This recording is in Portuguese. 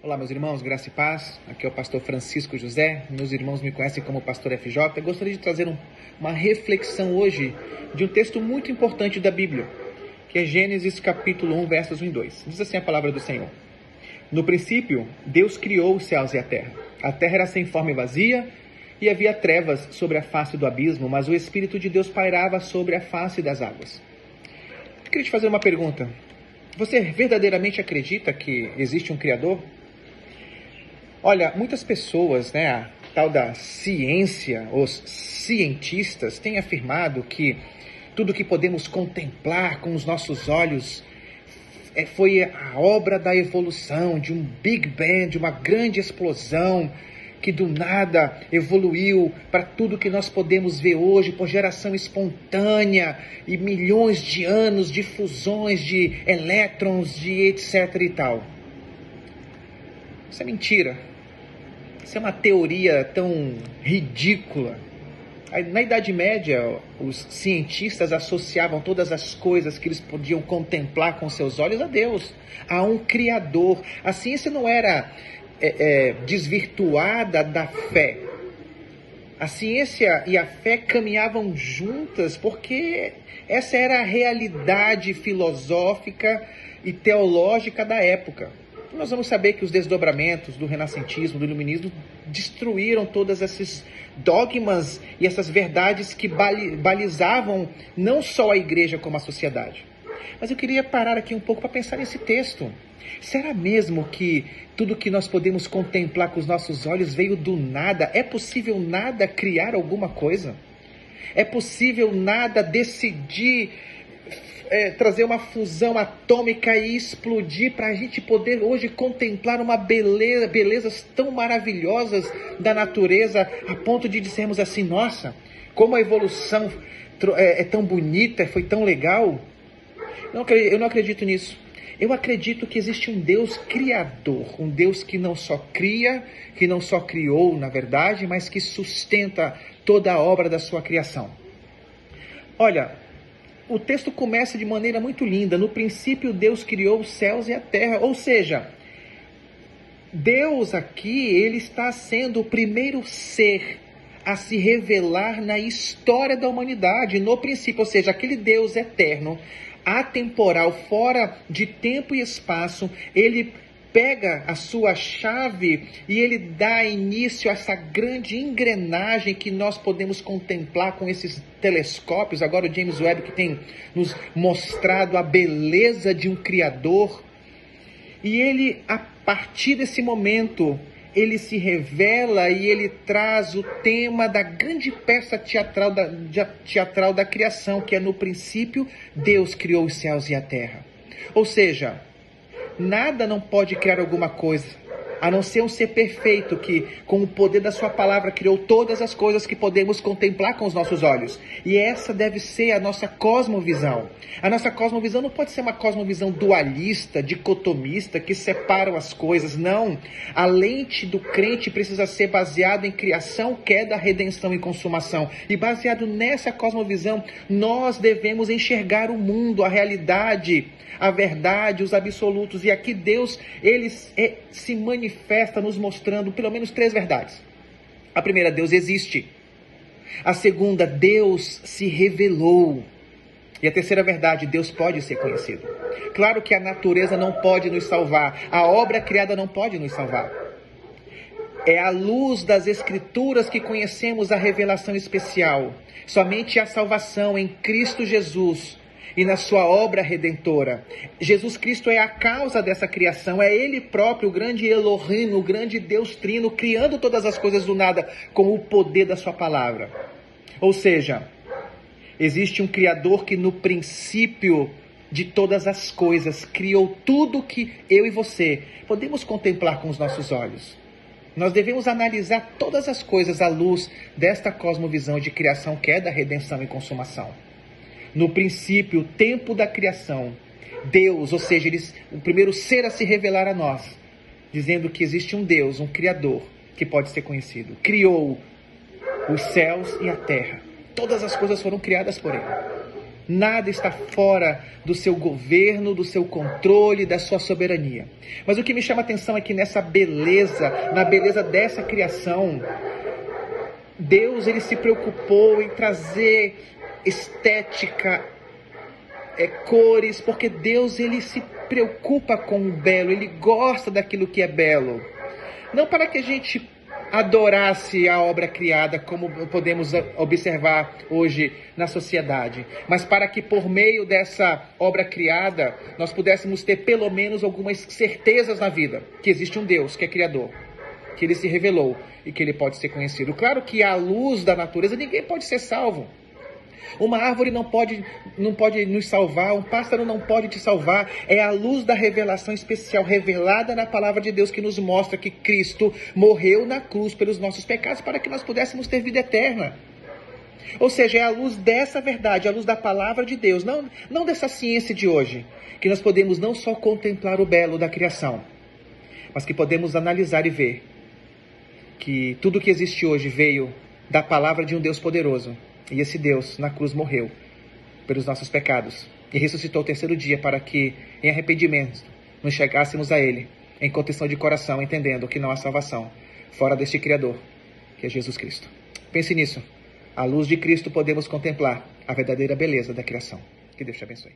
Olá, meus irmãos, graça e paz. Aqui é o pastor Francisco José. Meus irmãos me conhecem como pastor FJ. Eu gostaria de trazer uma reflexão hoje de um texto muito importante da Bíblia, que é Gênesis capítulo 1, versos 1 e 2. Diz assim a palavra do Senhor: No princípio, Deus criou os céus e a terra. A terra era sem forma e vazia, e havia trevas sobre a face do abismo, mas o Espírito de Deus pairava sobre a face das águas. Eu queria te fazer uma pergunta. Você verdadeiramente acredita que existe um Criador? Olha, muitas pessoas, a tal da ciência, os cientistas, têm afirmado que tudo que podemos contemplar com os nossos olhos foi a obra da evolução, de um Big Bang, de uma grande explosão, que do nada evoluiu para tudo que nós podemos ver hoje por geração espontânea e milhões de anos de fusões de elétrons, de etc e tal. Isso é mentira. Isso é uma teoria tão ridícula. Na Idade Média, os cientistas associavam todas as coisas que eles podiam contemplar com seus olhos a Deus, a um Criador. A ciência não era desvirtuada da fé. A ciência e a fé caminhavam juntas porque essa era a realidade filosófica e teológica da época. Nós vamos saber que os desdobramentos do renascentismo, do iluminismo, destruíram todos esses dogmas e essas verdades que balizavam não só a igreja como a sociedade. Mas eu queria parar aqui um pouco para pensar nesse texto. Será mesmo que tudo que nós podemos contemplar com os nossos olhos veio do nada? É possível nada criar alguma coisa? É possível nada decidir trazer uma fusão atômica e explodir para a gente poder hoje contemplar uma belezas tão maravilhosas da natureza, a ponto de dizermos assim: nossa, como a evolução é tão bonita, foi tão legal? Eu não acredito nisso. Eu acredito que existe um Deus criador, um Deus que não só cria, que não só criou, na verdade, mas que sustenta toda a obra da sua criação. Olha, o texto começa de maneira muito linda. No princípio, Deus criou os céus e a terra. Ou seja, Deus aqui, ele está sendo o primeiro ser a se revelar na história da humanidade. No princípio, ou seja, aquele Deus eterno, atemporal, fora de tempo e espaço, ele pega a sua chave e ele dá início a essa grande engrenagem que nós podemos contemplar com esses telescópios. Agora o James Webb, que tem nos mostrado a beleza de um Criador. E ele, a partir desse momento, ele se revela e ele traz o tema da grande peça teatral da criação, que é: no princípio, Deus criou os céus e a terra. Ou seja, nada não pode criar alguma coisa, a não ser um ser perfeito que, com o poder da sua palavra, criou todas as coisas que podemos contemplar com os nossos olhos. E essa deve ser a nossa cosmovisão. A nossa cosmovisão não pode ser uma cosmovisão dualista, dicotomista, que separam as coisas. Não. A lente do crente precisa ser baseada em criação, queda, redenção e consumação. E baseado nessa cosmovisão, nós devemos enxergar o mundo, a realidade, a verdade, os absolutos. E aqui Deus, ele se manifesta nos mostrando pelo menos 3 verdades. A primeira: Deus existe. A segunda: Deus se revelou. E a terceira verdade: Deus pode ser conhecido. Claro que a natureza não pode nos salvar, a obra criada não pode nos salvar. É à luz das Escrituras que conhecemos a revelação especial. Somente a salvação em Cristo Jesus e na sua obra redentora. Jesus Cristo é a causa dessa criação, é Ele próprio, o grande Elohim, o grande Deus Trino, criando todas as coisas do nada com o poder da sua palavra. Ou seja, existe um Criador que no princípio de todas as coisas criou tudo que eu e você podemos contemplar com os nossos olhos. Nós devemos analisar todas as coisas à luz desta cosmovisão de criação, queda, redenção e consumação. No princípio, o tempo da criação, Deus, ou seja, o primeiro ser a se revelar a nós, dizendo que existe um Deus, um Criador, que pode ser conhecido. Criou os céus e a terra. Todas as coisas foram criadas por Ele. Nada está fora do seu governo, do seu controle, da sua soberania. Mas o que me chama a atenção é que nessa beleza, na beleza dessa criação, Deus ele se preocupou em trazer estética, cores, porque Deus ele se preocupa com o belo, ele gosta daquilo que é belo. Não para que a gente adorasse a obra criada, como podemos observar hoje na sociedade, mas para que por meio dessa obra criada nós pudéssemos ter pelo menos algumas certezas na vida, que existe um Deus que é criador, que ele se revelou e que ele pode ser conhecido. Claro que à luz da natureza ninguém pode ser salvo. Uma árvore não pode nos salvar, um pássaro não pode te salvar. É a luz da revelação especial revelada na palavra de Deus que nos mostra que Cristo morreu na cruz pelos nossos pecados para que nós pudéssemos ter vida eterna. Ou seja, é a luz dessa verdade, a luz da palavra de Deus, não dessa ciência de hoje, que nós podemos não só contemplar o belo da criação, mas que podemos analisar e ver que tudo que existe hoje veio da palavra de um Deus poderoso. E esse Deus, na cruz, morreu pelos nossos pecados e ressuscitou ao terceiro dia para que, em arrependimento, nos chegássemos a Ele, em contrição de coração, entendendo que não há salvação fora deste Criador, que é Jesus Cristo. Pense nisso. À luz de Cristo podemos contemplar a verdadeira beleza da criação. Que Deus te abençoe.